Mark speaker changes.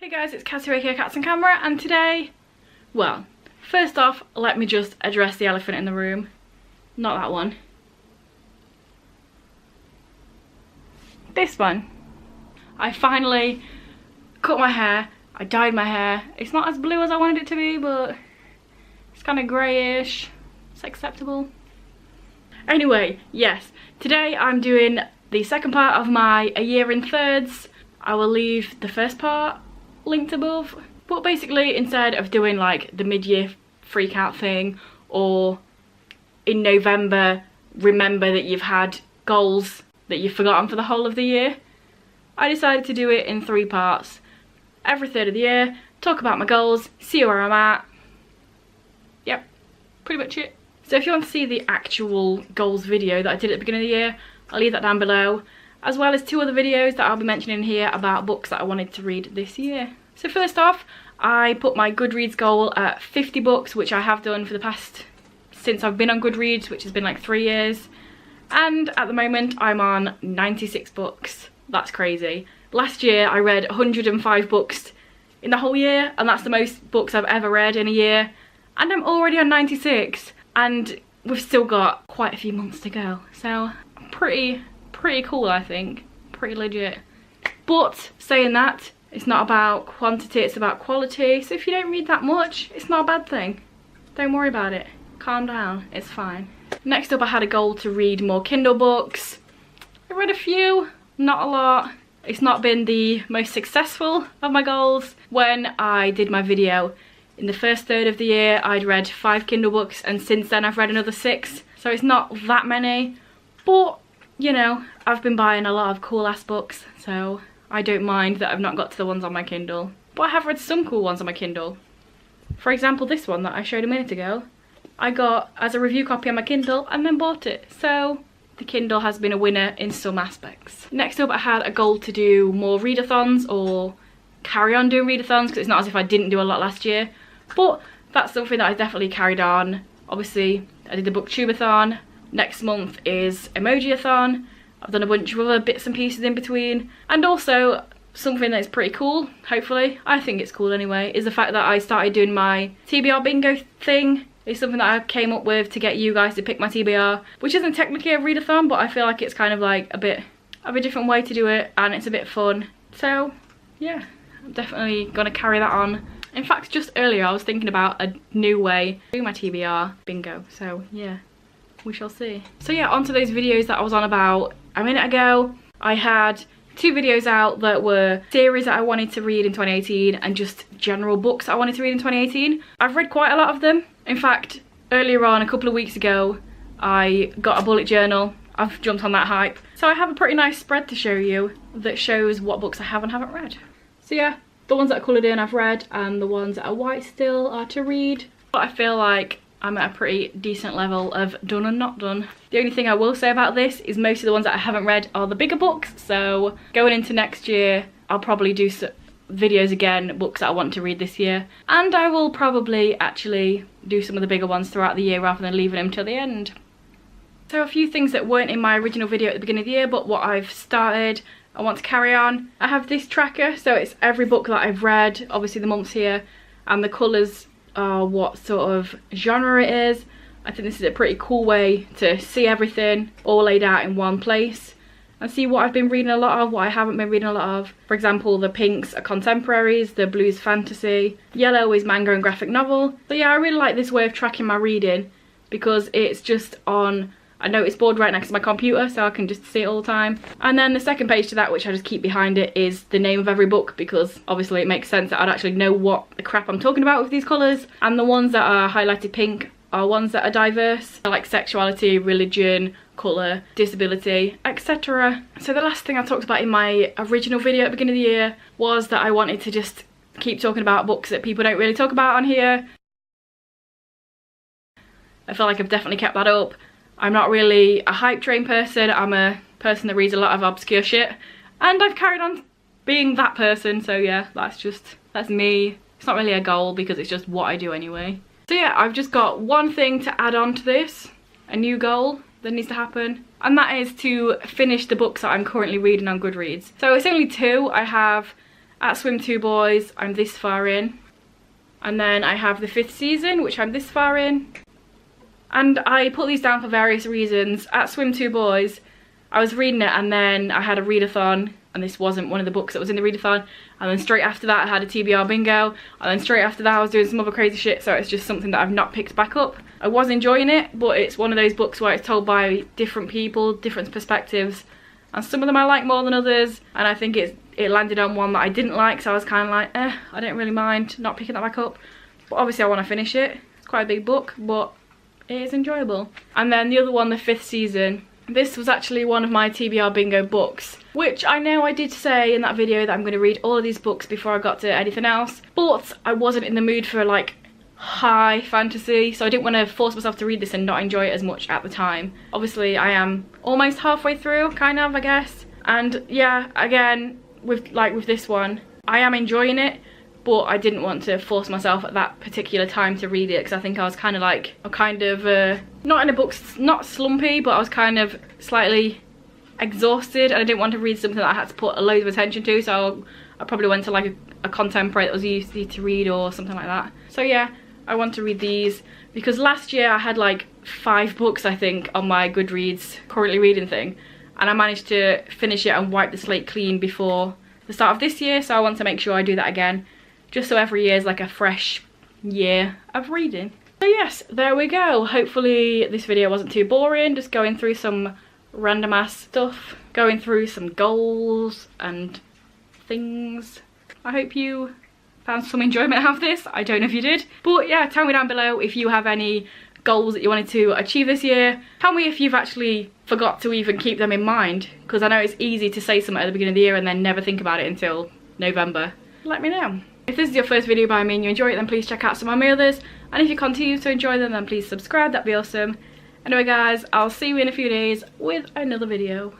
Speaker 1: Hey guys, it's Cassie aka Cats and Camera, and today, well, first off, let me just address the elephant in the room. Not that one. This one. I finally cut my hair. I dyed my hair. It's not as blue as I wanted it to be, but it's kind of greyish. It's acceptable. Anyway, yes, today I'm doing the second part of my A Year in Thirds. I will leave the first part linked above, but basically instead of doing like the mid-year freak out thing, or in November remember that you've had goals that you've forgotten for the whole of the year, I decided to do it in 3 parts. Every third of the year, talk about my goals, see where I'm at. Yep, pretty much it. So if you want to see the actual goals video that I did at the beginning of the year, I'll leave that down below, as well as 2 other videos that I'll be mentioning here about books that I wanted to read this year. So first off, I put my Goodreads goal at 50 books, which I have done for the past, since I've been on Goodreads, which has been like 3 years. And at the moment, I'm on 96 books. That's crazy. Last year, I read 105 books in the whole year, and that's the most books I've ever read in a year. And I'm already on 96, and we've still got quite a few months to go. So pretty cool, I think. Pretty legit. But saying that, it's not about quantity, it's about quality. So if you don't read that much, it's not a bad thing. Don't worry about it. Calm down, it's fine. Next up, I had a goal to read more Kindle books. I read a few, not a lot. It's not been the most successful of my goals. When I did my video in the first third of the year, I'd read 5 Kindle books, and since then I've read another 6. So it's not that many, but you know, I've been buying a lot of cool ass books, so I don't mind that I've not got to the ones on my Kindle. But I have read some cool ones on my Kindle. For example, this one that I showed a minute ago, I got as a review copy on my Kindle and then bought it. So the Kindle has been a winner in some aspects. Next up, I had a goal to do more readathons, or carry on doing readathons, because it's not as if I didn't do a lot last year. But that's something that I definitely carried on. Obviously, I did the booktubeathon. Next month is emojiathon. I've done a bunch of other bits and pieces in between. And also, something that's pretty cool, hopefully, I think it's cool anyway, is the fact that I started doing my TBR bingo thing. It's something that I came up with to get you guys to pick my TBR, which isn't technically a readathon, but I feel like it's kind of like a bit of a different way to do it, and it's a bit fun. So yeah, I'm definitely gonna carry that on. In fact, just earlier I was thinking about a new way to do my TBR bingo, so yeah, we shall see. So yeah, onto those videos that I was on about a minute ago. I had 2 videos out that were series that I wanted to read in 2018 and just general books I wanted to read in 2018. I've read quite a lot of them. In fact, earlier on, a couple of weeks ago, I got a bullet journal. I've jumped on that hype. So I have a pretty nice spread to show you that shows what books I have and haven't read. So yeah, the ones that are coloured in I've read, and the ones that are white still are to read. But I feel like I'm at a pretty decent level of done and not done. The only thing I will say about this is most of the ones that I haven't read are the bigger books. So going into next year, I'll probably do some videos again, books that I want to read this year. And I will probably actually do some of the bigger ones throughout the year rather than leaving them till the end. So a few things that weren't in my original video at the beginning of the year, but what I've started, I want to carry on. I have this tracker, so it's every book that I've read, obviously the months here, and the colours are what sort of genre it is. I think this is a pretty cool way to see everything all laid out in one place and see what I've been reading a lot of, what I haven't been reading a lot of. For example, the pinks are contemporaries, the blues fantasy, yellow is manga and graphic novel. So yeah, I really like this way of tracking my reading because it's just on a notice board right next to my computer, so I can just see it all the time. And then the second page to that, which I just keep behind it, is the name of every book, because obviously it makes sense that I'd actually know what the crap I'm talking about with these colours. And the ones that are highlighted pink are ones that are diverse, like sexuality, religion, colour, disability, etc. So the last thing I talked about in my original video at the beginning of the year was that I wanted to just keep talking about books that people don't really talk about on here. I feel like I've definitely kept that up. I'm not really a hype train person, I'm a person that reads a lot of obscure shit, and I've carried on being that person, so yeah, that's me. It's not really a goal because it's just what I do anyway. So yeah, I've just got one thing to add on to this, a new goal that needs to happen, and that is to finish the books that I'm currently reading on Goodreads. So it's only 2. I have At Swim 2 Boys, I'm this far in. And then I have the 5th season, which I'm this far in. And I put these down for various reasons. At Swim 2 Boys, I was reading it and then I had a readathon, and this wasn't one of the books that was in the readathon. And then straight after that I had a TBR bingo, and then straight after that I was doing some other crazy shit, so it's just something that I've not picked back up. I was enjoying it, but it's one of those books where it's told by different people, different perspectives, and some of them I like more than others, and I think it landed on one that I didn't like, so I was kind of like, I don't really mind not picking that back up. But obviously I want to finish it. It's quite a big book, but it is enjoyable. And then the other one, the 5th season, this was actually one of my TBR bingo books, which I know I did say in that video that I'm going to read all of these books before I got to anything else, but I wasn't in the mood for like high fantasy, so I didn't want to force myself to read this and not enjoy it as much at the time. Obviously I am almost halfway through, kind of, I guess, and yeah, again, with this one, I am enjoying it, but I didn't want to force myself at that particular time to read it, because I think I was kind of like, not in a book, not slumpy, but I was kind of slightly exhausted, and I didn't want to read something that I had to put a load of attention to, so I probably went to like a contemporary that was easy to read or something like that. So yeah, I want to read these, because last year I had like 5 books, I think, on my Goodreads currently reading thing, and I managed to finish it and wipe the slate clean before the start of this year, so I want to make sure I do that again, just so every year is like a fresh year of reading. So yes, there we go. Hopefully this video wasn't too boring, just going through some random ass stuff, going through some goals and things. I hope you found some enjoyment out of this. I don't know if you did, but yeah, tell me down below if you have any goals that you wanted to achieve this year. Tell me if you've actually forgot to even keep them in mind, because I know it's easy to say something at the beginning of the year and then never think about it until November. Let me know. If this is your first video by me and you enjoy it, then please check out some of my others, and if you continue to enjoy them, then please subscribe, that'd be awesome. Anyway guys, I'll see you in a few days with another video.